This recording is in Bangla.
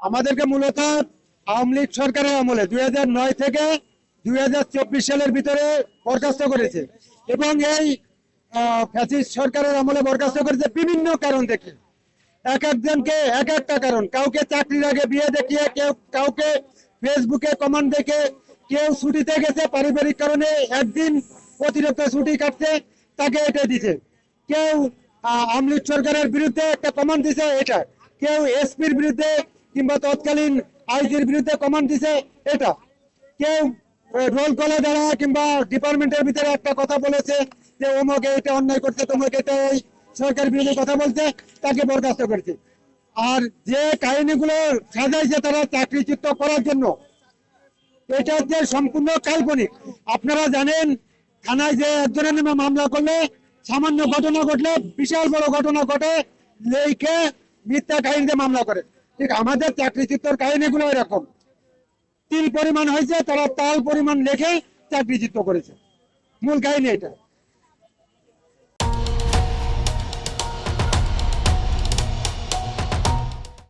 আমাদেরকে মূলত আওয়ামী লীগ সরকারের আমলে 2009 থেকে 2024 সালের ভিতরে বরখাস্ত করেছে এবং এই ফ্যাসিস্ট সরকারের আমলে বরখাস্ত করেছে বিভিন্ন কারণ দেখে। এক একজনকে এক একটা কারণ, কাউকে চাকরির আগে বিয়ে দেখিয়ে, কেউ কাউকে ফেসবুকে কমেন্ট দেখে, কেউ ছুটিতে গেছে পারিবারিক কারণে একদিন অতিরিক্ত ছুটি কাটছে তাকে এটা দিছে, কেউ আওয়ামী লীগ সরকারের বিরুদ্ধে একটা কমেন্ট দিছে এটা, কেউ এসপির বিরুদ্ধে কিংবা তৎকালীন আইজির বিরুদ্ধে কমেন্ট দিছে এটা, কেউ রোল কলে দ্বারা কিংবা ডিপার্টমেন্টের ভিতরে একটা কথা বলেছে যে অমুকে এটা অন্যায় করছে, তোমাকে এটা এই সরকার বিরোধী কথা বলছে, তাকে বরখাস্ত করছে। আর যে কাহিনীগুলো সাজাইছে তারা চাকরিচ্যুত করার জন্য, এটা হচ্ছে সম্পূর্ণ কাল্পনিক। আপনারা জানেন থানায় যে একজনের নামে মামলা করলে সামান্য ঘটনা ঘটলে বিশাল বড় ঘটনা ঘটে লেখে মিথ্যা কাহিনীতে মামলা করে, ঠিক আমাদের চাকরিচ্যুতর কাহিনীগুলো এরকম। তিল পরিমাণ হয়েছে, তারা তাল পরিমাণ লেখে চাকরিচ্যুত করেছে, মূল কাহিনী এটা।